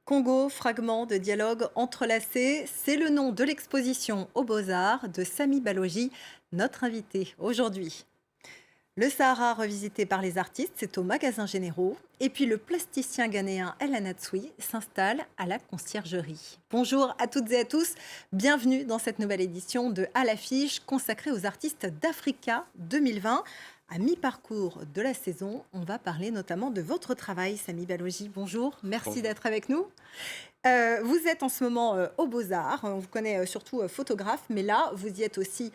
Congo, fragments de dialogue entrelacés, c'est le nom de l'exposition aux Beaux-Arts de Samy Balogi, notre invité aujourd'hui. Le Sahara revisité par les artistes, c'est au magasin Généraux. Et puis le plasticien ghanéen El Anatsui s'installe à la conciergerie. Bonjour à toutes et à tous, bienvenue dans cette nouvelle édition de À l'affiche consacrée aux artistes d'Africa 2020. À mi-parcours de la saison, on va parler notamment de votre travail, Samy Balogi. Bonjour, merci Bonjour. d'être avec nous. Vous êtes en ce moment aux Beaux-Arts, on vous connaît surtout photographe, mais là, vous y êtes aussi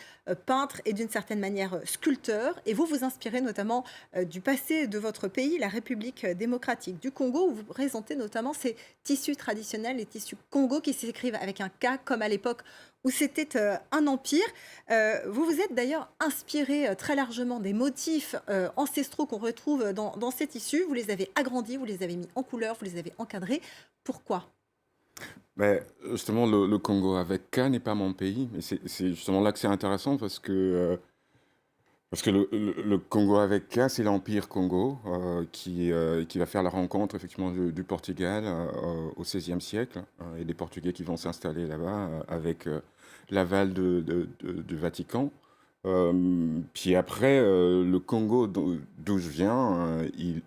peintre et d'une certaine manière sculpteur. Et vous vous inspirez notamment du passé de votre pays, la République démocratique du Congo, où vous présentez notamment ces tissus traditionnels, les tissus Congo qui s'écrivent avec un K, comme à l'époque où c'était un empire. Vous vous êtes d'ailleurs inspiré très largement des motifs ancestraux qu'on retrouve dans ces tissus. Vous les avez agrandis, vous les avez mis en couleur, vous les avez encadrés. Pourquoi? Mais justement, le Congo avec K n'est pas mon pays, mais c'est justement là que c'est intéressant parce que le Congo avec K, c'est l'Empire Congo qui va faire la rencontre effectivement du Portugal au XVIe siècle et des Portugais qui vont s'installer là-bas avec l'aval du Vatican. Puis après, le Congo d'où je viens,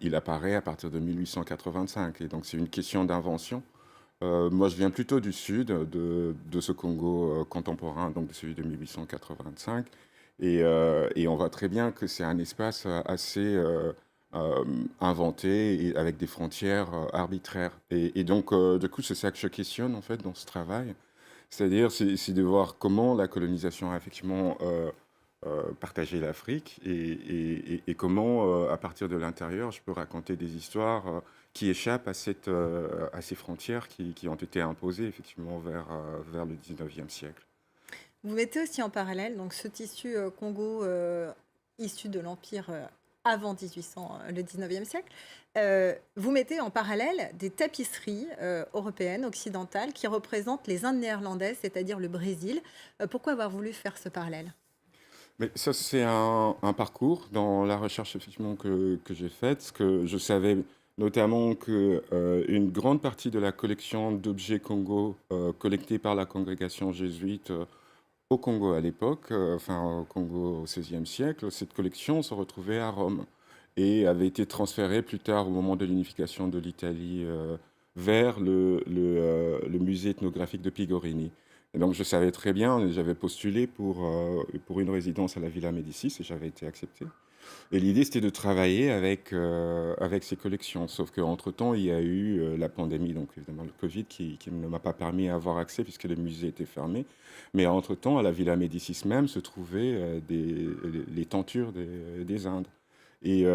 il apparaît à partir de 1885 et donc c'est une question d'invention. Moi, je viens plutôt du sud, de ce Congo contemporain, donc de celui de 1885. Et on voit très bien que c'est un espace assez euh, inventé et avec des frontières arbitraires. Et donc, du coup, c'est ça que je questionne en fait dans ce travail. C'est-à-dire, c'est de voir comment la colonisation a effectivement partagé l'Afrique et comment, à partir de l'intérieur, je peux raconter des histoires qui échappent à ces frontières qui ont été imposées effectivement vers le 19e siècle. Vous mettez aussi en parallèle donc ce tissu Congo issu de l'Empire avant 1800, le 19e siècle. Vous mettez en parallèle des tapisseries européennes, occidentales, qui représentent les Indes néerlandaises, c'est-à-dire le Brésil. Pourquoi avoir voulu faire ce parallèle? Mais ça, c'est un parcours dans la recherche effectivement que j'ai faite, parce que je savais notamment que une grande partie de la collection d'objets Congo collectés par la congrégation jésuite au Congo à l'époque, enfin au Congo au XVIe siècle, cette collection se retrouvait à Rome et avait été transférée plus tard au moment de l'unification de l'Italie vers le musée ethnographique de Pigorini. Et donc je savais très bien, j'avais postulé pour une résidence à la Villa Médicis et j'avais été accepté. Et l'idée, c'était de travailler avec ces collections. Sauf qu'entre-temps, il y a eu la pandémie, donc évidemment le Covid, qui ne m'a pas permis d'avoir accès puisque les musées étaient fermés. Mais entre-temps, à la Villa Médicis même se trouvaient les tentures des Indes. Et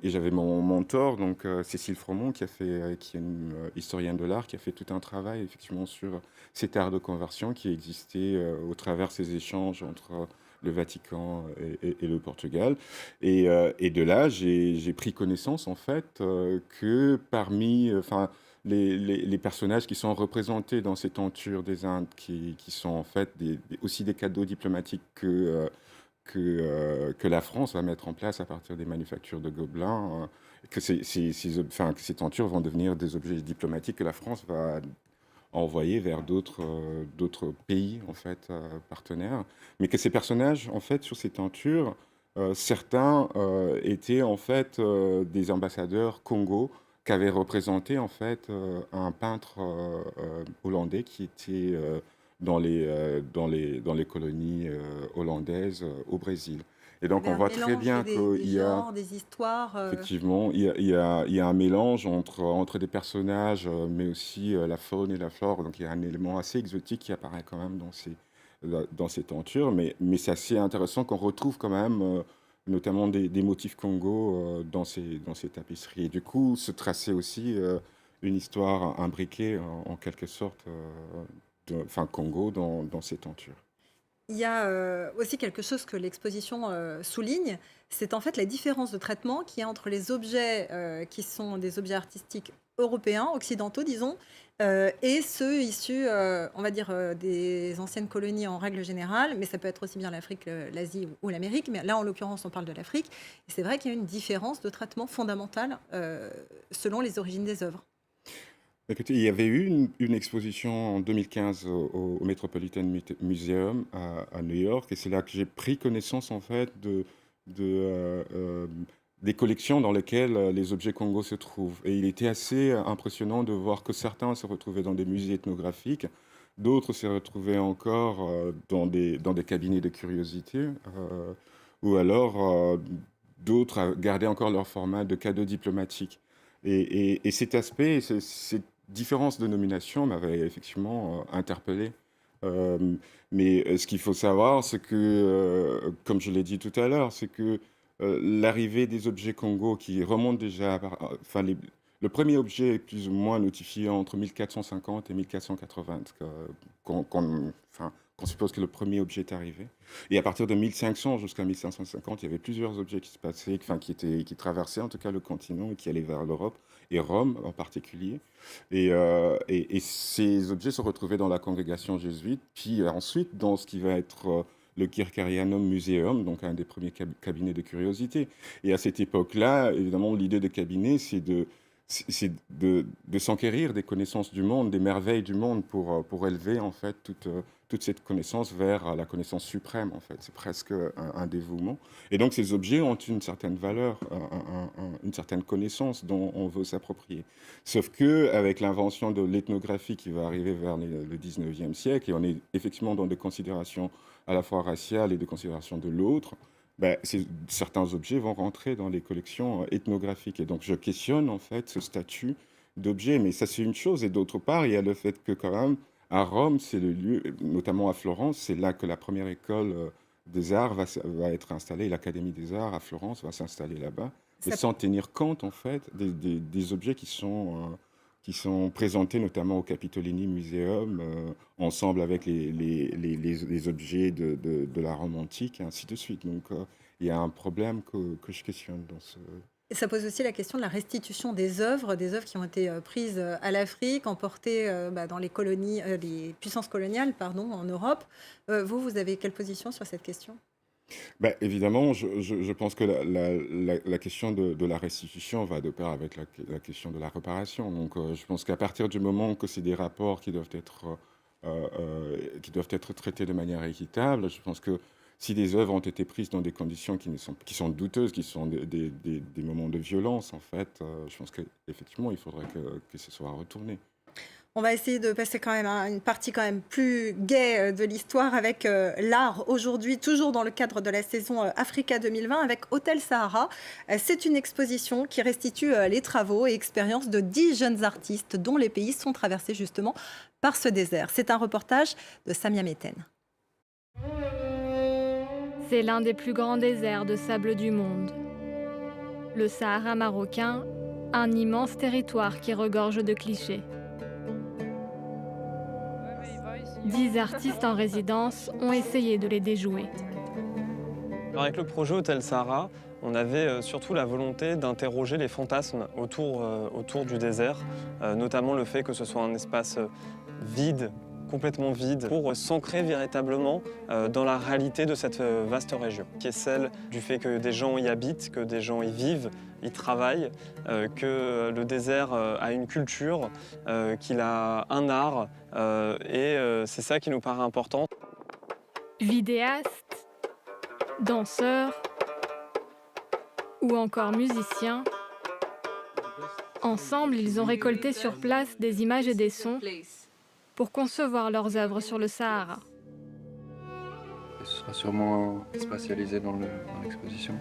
j'avais mon mentor, donc Cécile Fromont, qui est une historienne de l'art, qui a fait tout un travail effectivement sur cet art de conversion qui existait au travers ces échanges entre le Vatican et le Portugal. Et de là, j'ai pris connaissance en fait que parmi, enfin, les personnages qui sont représentés dans ces tentures des Indes, qui sont en fait aussi des cadeaux diplomatiques que la France va mettre en place à partir des manufactures de Gobelins, enfin, que ces tentures vont devenir des objets diplomatiques que la France va envoyer vers d'autres pays en fait partenaires, mais que ces personnages en fait sur ces tentures, certains étaient en fait des ambassadeurs Congo qu'avait représenté en fait un peintre hollandais qui était dans les colonies hollandaises au Brésil. Et Il y donc avait on un voit très mélange bien des qu'il y a genres, des histoires. effectivement, il y a un mélange entre des personnages, mais aussi la faune et la flore. Donc il y a un élément assez exotique qui apparaît quand même dans ces tentures. Mais c'est assez intéressant qu'on retrouve quand même notamment des motifs Congo dans ces tapisseries. Et du coup, se tracer aussi une histoire imbriquée en quelque sorte, enfin Congo dans ces tentures. Il y a aussi quelque chose que l'exposition souligne, c'est en fait la différence de traitement qu'il y a entre les objets qui sont des objets artistiques européens, occidentaux, disons, et ceux issus, on va dire, des anciennes colonies en règle générale, mais ça peut être aussi bien l'Afrique, l'Asie ou l'Amérique, mais là, en l'occurrence, on parle de l'Afrique. Et c'est vrai qu'il y a une différence de traitement fondamentale selon les origines des œuvres. Écoutez, il y avait eu une exposition en 2015 au Metropolitan Museum à New York, et c'est là que j'ai pris connaissance en fait des collections dans lesquelles les objets Congo se trouvent. Et il était assez impressionnant de voir que certains se retrouvaient dans des musées ethnographiques, d'autres se retrouvaient encore dans des cabinets de curiosité, ou alors d'autres gardaient encore leur format de cadeaux diplomatiques. Et cet aspect, cette différence de nomination m'avait effectivement interpellé. Euh, mais ce qu'il faut savoir, c'est que, comme je l'ai dit tout à l'heure, c'est que l'arrivée des objets Congo qui remontent déjà, enfin, le premier objet est plus ou moins notifié entre 1450 et 1480, enfin, qu'on suppose que le premier objet est arrivé. Et à partir de 1500 jusqu'à 1550, il y avait plusieurs objets qui se passaient, enfin, qui traversaient en tout cas le continent et qui allaient vers l'Europe, et Rome en particulier. Et ces objets se retrouvaient dans la congrégation jésuite, puis ensuite dans ce qui va être le Kirkarianum Museum, donc un des premiers cabinets de curiosité. Et à cette époque-là, évidemment, l'idée de cabinet, c'est de s'enquérir des connaissances du monde, des merveilles du monde pour élever en fait toute cette connaissance vers la connaissance suprême en fait. C'est presque un dévouement. Et donc ces objets ont une certaine valeur, une certaine connaissance dont on veut s'approprier. Sauf que avec l'invention de l'ethnographie qui va arriver vers le 19e siècle, et on est effectivement dans des considérations à la fois raciales et de considération de l'autre, ben, certains objets vont rentrer dans les collections ethnographiques. Et donc, je questionne en fait ce statut d'objet. Mais ça, c'est une chose. Et d'autre part, il y a le fait que quand même, à Rome, c'est le lieu, notamment à Florence, c'est là que la première école des arts va être installée. L'Académie des arts à Florence va s'installer là-bas. Mais Ça sans tenir compte, en fait, des objets qui sont présentés notamment au Capitolini Museum, ensemble avec les objets de la Rome antique, et ainsi de suite. Donc, il y a un problème que je questionne dans ce... Et ça pose aussi la question de la restitution des œuvres qui ont été prises à l'Afrique, emportées dans les colonies, les puissances coloniales, pardon, en Europe. Vous avez quelle position sur cette question? Ben, évidemment, je pense que la question de la restitution va de pair avec la question de la réparation. Donc, je pense qu'à partir du moment que c'est des rapports qui doivent être traités de manière équitable, je pense que si des œuvres ont été prises dans des conditions qui sont douteuses, qui sont des moments de violence, en fait, je pense qu'effectivement, il faudrait que ce soit retourné. On va essayer de passer quand même à une partie quand même plus gaie de l'histoire avec l'art aujourd'hui, toujours dans le cadre de la saison Africa 2020 avec Hôtel Sahara. C'est une exposition qui restitue les travaux et expériences de 10 jeunes artistes dont les pays sont traversés justement par ce désert. C'est un reportage de Samia Meten. C'est l'un des plus grands déserts de sable du monde. Le Sahara marocain, un immense territoire qui regorge de clichés. 10 artistes en résidence ont essayé de les déjouer. Alors avec le projet Hôtel Sahara, on avait surtout la volonté d'interroger les fantasmes autour du désert, notamment le fait que ce soit un espace vide, complètement vide, pour s'ancrer véritablement dans la réalité de cette vaste région, qui est celle du fait que des gens y habitent, que des gens y vivent, y travaillent, que le désert a une culture, qu'il a un art, et c'est ça qui nous paraît important. Vidéastes, danseurs ou encore musiciens, ensemble, ils ont récolté sur place des images et des sons pour concevoir leurs œuvres sur le Sahara. Et ce sera sûrement spatialisé dans l'exposition.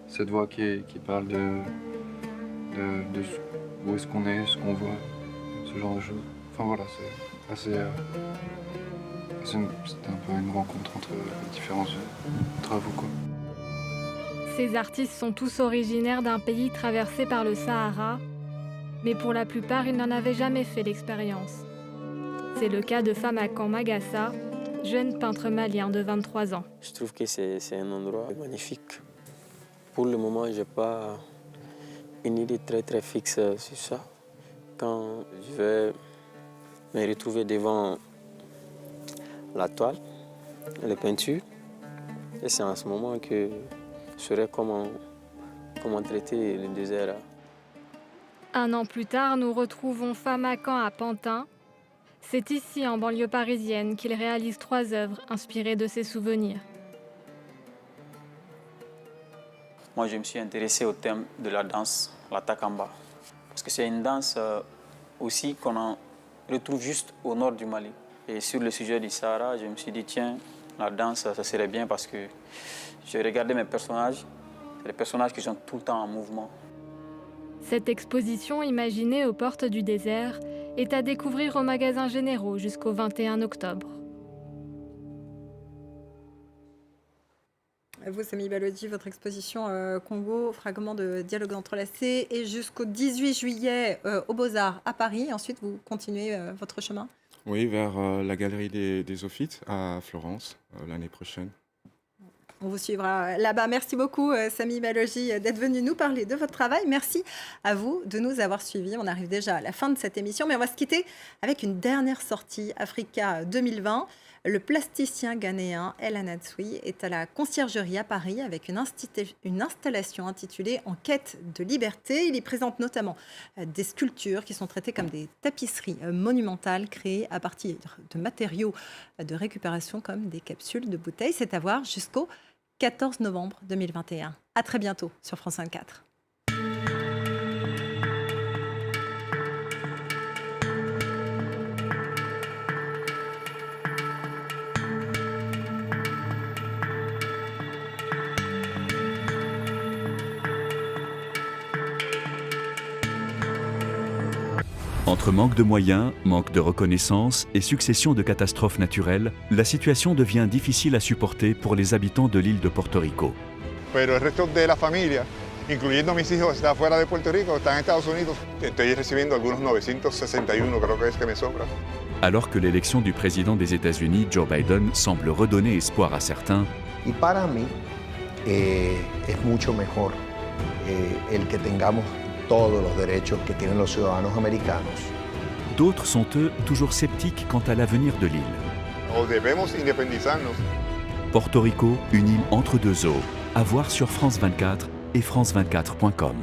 Cette voix qui parle de où est-ce qu'on est, ce qu'on voit, ce genre de choses. Enfin voilà, c'est assez... c'est un peu une rencontre entre différents travaux, quoi. Ces artistes sont tous originaires d'un pays traversé par le Sahara, mais pour la plupart, ils n'en avaient jamais fait l'expérience. C'est le cas de Famakan Magassa, jeune peintre malien de 23 ans. Je trouve que c'est un endroit magnifique. Pour le moment, je n'ai pas une idée très fixe sur ça. Quand je vais me retrouver devant la toile, les peintures, et c'est en ce moment que je saurai comment traiter le désert. Un an plus tard, nous retrouvons Fama Khan à Pantin. C'est ici, en banlieue parisienne, qu'il réalise 3 œuvres inspirées de ses souvenirs. Moi, je me suis intéressé au thème de la danse, la takamba. Parce que c'est une danse aussi qu'on en retrouve juste au nord du Mali. Et sur le sujet du Sahara, je me suis dit, tiens, la danse, ça serait bien parce que j'ai regardé mes personnages, c'est des personnages qui sont tout le temps en mouvement. Cette exposition, imaginée aux portes du désert, est à découvrir au magasin Généraux jusqu'au 21 octobre. Vous, Samy Balogi, votre exposition Congo, fragments de dialogue entrelacés, et jusqu'au 18 juillet aux Beaux-Arts à Paris. Ensuite, vous continuez votre chemin? Oui, vers la Galerie des Ophites à Florence l'année prochaine. On vous suivra là-bas. Merci beaucoup, Samy Balogi, d'être venu nous parler de votre travail. Merci à vous de nous avoir suivis. On arrive déjà à la fin de cette émission, mais on va se quitter avec une dernière sortie, Africa 2020. Le plasticien ghanéen El Anatsui est à la Conciergerie à Paris avec une installation intitulée « En quête de liberté ». Il y présente notamment des sculptures qui sont traitées comme des tapisseries monumentales créées à partir de matériaux de récupération comme des capsules de bouteilles. C'est à voir jusqu'au 14 novembre 2021. À très bientôt sur France 24. Entre manque de moyens, manque de reconnaissance et succession de catastrophes naturelles, la situation devient difficile à supporter pour les habitants de l'île de Porto Rico. Pero el resto de la familia, incluyendo mis hijos, está fuera de Puerto Rico, están en Estados Unidos. Estoy recibiendo algunos 961, creo que es que me sobra. Alors que l'élection du président des États-Unis, Joe Biden, semble redonner espoir à certains, Y para mí es mucho mejor el que tengamos todos los derechos que tienen los ciudadanos americanos. d'autres sont eux toujours sceptiques quant à l'avenir de l'île. O debemos independizarnos. Porto Rico, une île entre deux eaux, à voir sur France 24 et france24.com.